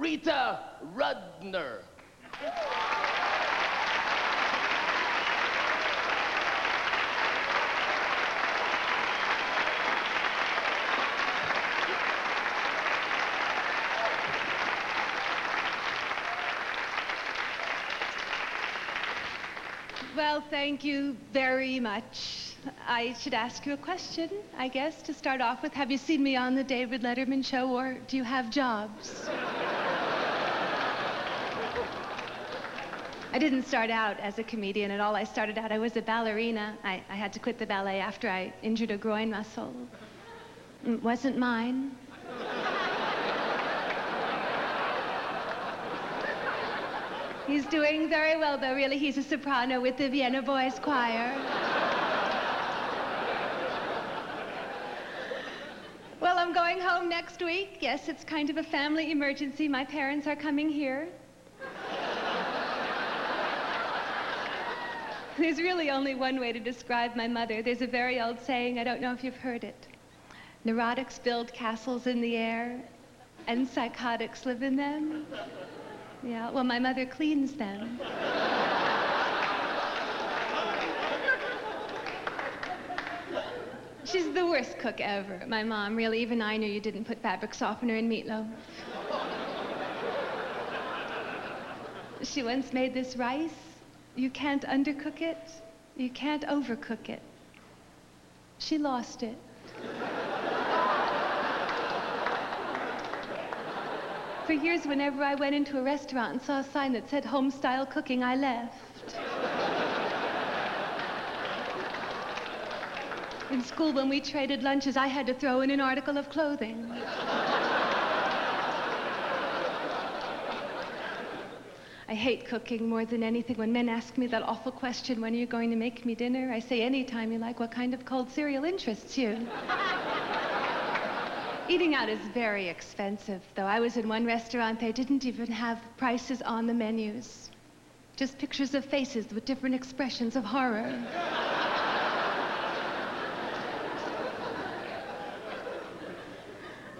Rita Rudner. Well, thank you very much. I should ask you a question, I guess, to start off with. Have you seen me on the David Letterman show, or do you have jobs? I didn't start out as a comedian at all. I started out, I was a ballerina. I had to quit the ballet after I injured a groin muscle. It wasn't mine. He's doing very well, though, really. He's a soprano with the Vienna Boys Choir. Well, I'm going home next week. Yes, it's kind of a family emergency. My parents are coming here. There's really only one way to describe my mother. There's a very old saying, I don't know if you've heard it. Neurotics build castles in the air, and psychotics live in them. Yeah, well, my mother cleans them. She's the worst cook ever, my mom, really. Even I knew you didn't put fabric softener in meatloaf. She once made this rice. You can't undercook it. You can't overcook it. She lost it. For years, whenever I went into a restaurant and saw a sign that said home-style cooking, I left. In school, when we traded lunches, I had to throw in an article of clothing. I hate cooking more than anything. When men ask me that awful question, when are you going to make me dinner? I say, anytime you like. What kind of cold cereal interests you? Eating out is very expensive, though. I was in one restaurant, they didn't even have prices on the menus. Just pictures of faces with different expressions of horror.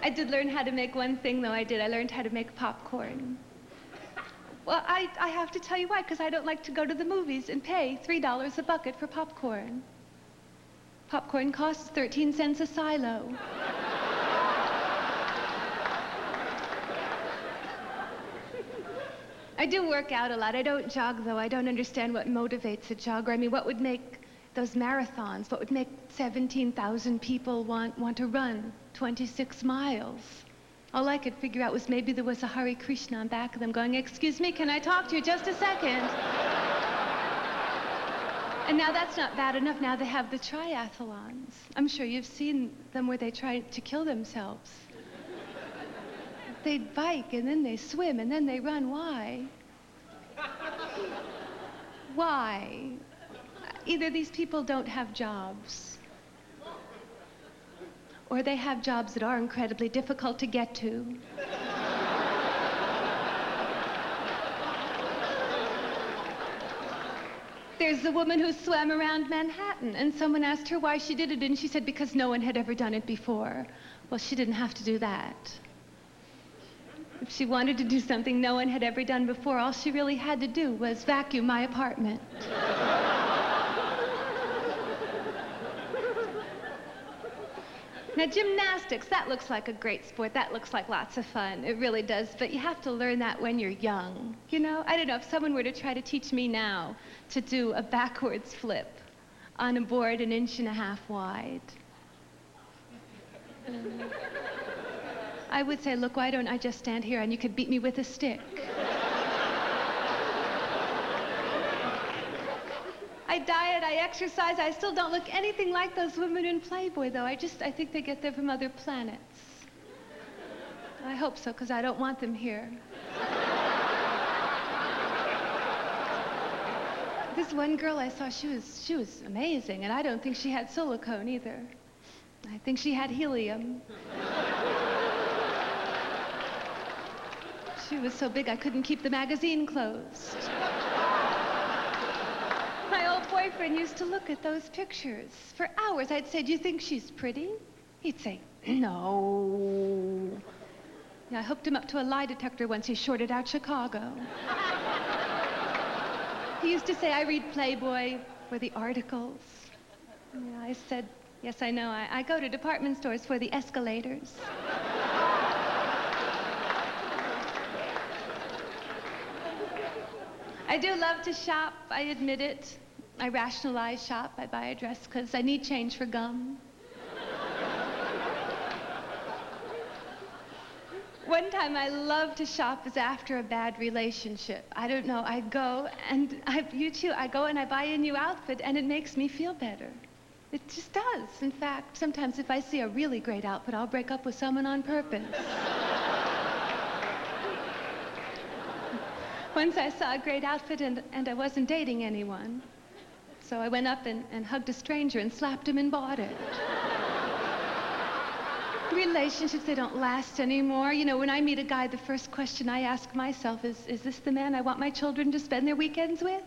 I did learn how to make one thing, though. I learned how to make popcorn. Well, I have to tell you why, because I don't like to go to the movies and pay $3 a bucket for popcorn. Popcorn costs 13 cents a silo. I do work out a lot. I don't jog, though. I don't understand what motivates a jogger. I mean, what would make those marathons, what would make 17,000 people want to run 26 miles? All I could figure out was maybe there was a Hare Krishna on back of them going, excuse me, can I talk to you just a second? And now that's not bad enough. Now they have the triathlons. I'm sure you've seen them where they try to kill themselves. They bike, and then they swim, and then they run. Why? Why? Either these people don't have jobs, or they have jobs that are incredibly difficult to get to. There's a woman who swam around Manhattan, and someone asked her why she did it, and she said because no one had ever done it before. Well, she didn't have to do that. If she wanted to do something no one had ever done before, all she really had to do was vacuum my apartment. Now, gymnastics, that looks like a great sport. That looks like lots of fun. It really does. But you have to learn that when you're young. You know, I don't know, if someone were to try to teach me now to do a backwards flip on a board 1.5 inches wide, I would say, look, why don't I just stand here and you could beat me with a stick? I diet, I exercise, I still don't look anything like those women in Playboy, though. I think they get there from other planets. I hope so, because I don't want them here. This one girl I saw, she was amazing, and I don't think she had silicone either. I think she had helium. She was so big I couldn't keep the magazine closed. My old boyfriend used to look at those pictures for hours. I'd say, do you think she's pretty? He'd say, no. Yeah, I hooked him up to a lie detector once. He shorted out Chicago. He used to say, I read Playboy for the articles. Yeah, I said, yes, I know. I go to department stores for the escalators. I do love to shop, I admit it. I rationalize shop. I buy a dress because I need change for gum. One time I love to shop is after a bad relationship. I don't know, I go and I go and I buy a new outfit and it makes me feel better. It just does. In fact, sometimes if I see a really great outfit, I'll break up with someone on purpose. Once I saw a great outfit and I wasn't dating anyone. So I went up and hugged a stranger and slapped him and bought it. Relationships, they don't last anymore. You know, when I meet a guy, the first question I ask myself is this the man I want my children to spend their weekends with?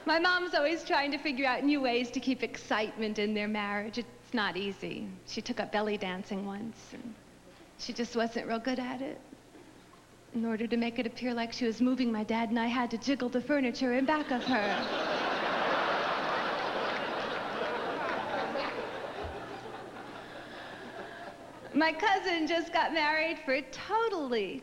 My mom's always trying to figure out new ways to keep excitement in their marriage. It's not easy. She took up belly dancing once, and she just wasn't real good at it. In order to make it appear like she was moving, my dad and I had to jiggle the furniture in back of her. My cousin just got married for totally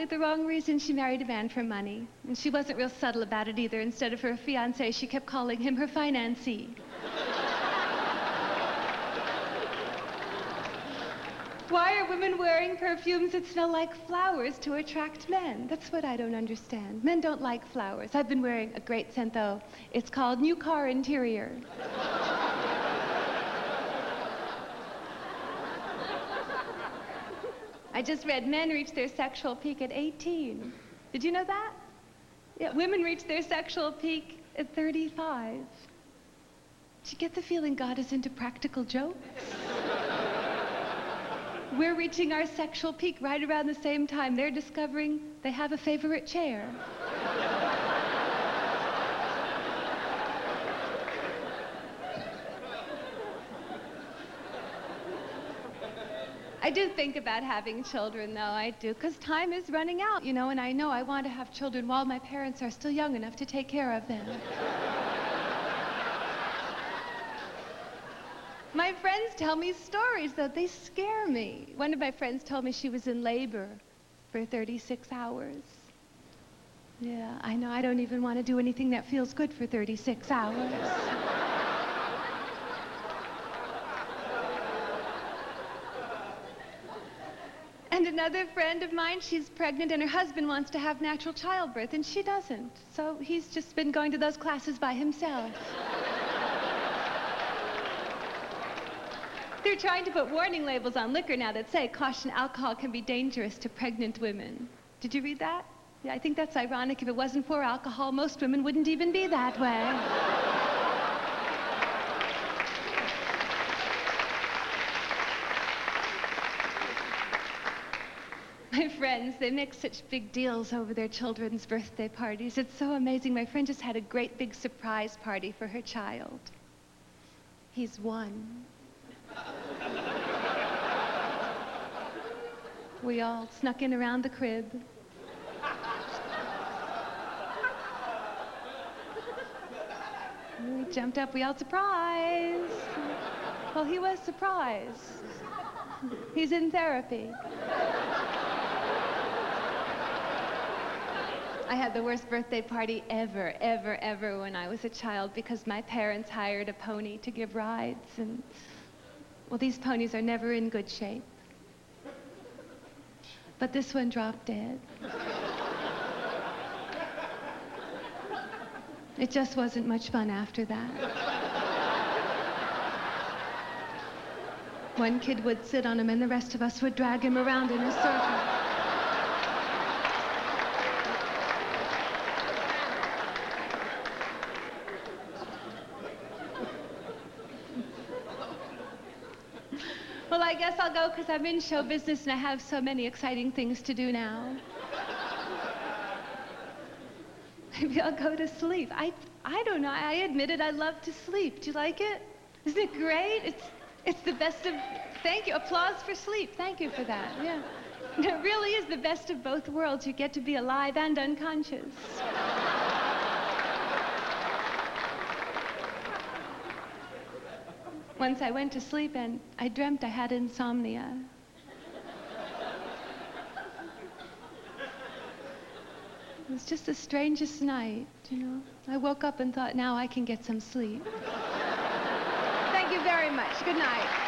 the wrong reason. She married a man for money. And she wasn't real subtle about it either. Instead of her fiancé, she kept calling him her financee. Why are women wearing perfumes that smell like flowers to attract men? That's what I don't understand. Men don't like flowers. I've been wearing a great scent, though. It's called New Car Interior. I just read men reach their sexual peak at 18. Did you know that? Yeah, women reach their sexual peak at 35. Did you get the feeling God is into practical jokes? We're reaching our sexual peak right around the same time they're discovering they have a favorite chair. I do think about having children, though, I do, because time is running out, you know, and I know I want to have children while my parents are still young enough to take care of them. My friends tell me stories, though. They scare me. One of my friends told me she was in labor for 36 hours. Yeah, I know. I don't even want to do anything that feels good for 36 hours. And another friend of mine, she's pregnant and her husband wants to have natural childbirth and she doesn't. So he's just been going to those classes by himself. They're trying to put warning labels on liquor now that say, caution, alcohol can be dangerous to pregnant women. Did you read that? Yeah, I think that's ironic. If it wasn't for alcohol, most women wouldn't even be that way. My friends, they make such big deals over their children's birthday parties. It's so amazing. My friend just had a great big surprise party for her child. He's 1. We all snuck in around the crib. We jumped up, we all surprised. Well, he was surprised. He's in therapy. I had the worst birthday party ever when I was a child because my parents hired a pony to give rides and, well, these ponies are never in good shape. But this one dropped dead. It just wasn't much fun after that. One kid would sit on him and the rest of us would drag him around in a circle. Well, I guess I'll go because I'm in show business and I have so many exciting things to do now. Maybe I'll go to sleep. I don't know. I admit it, I love to sleep. Do you like it? Isn't it great? It's the best of... Thank you. Applause for sleep. Thank you for that. Yeah. It really is the best of both worlds. You get to be alive and unconscious. Once I went to sleep and I dreamt I had insomnia. It was just the strangest night, you know. I woke up and thought, now I can get some sleep. Thank you very much. Good night.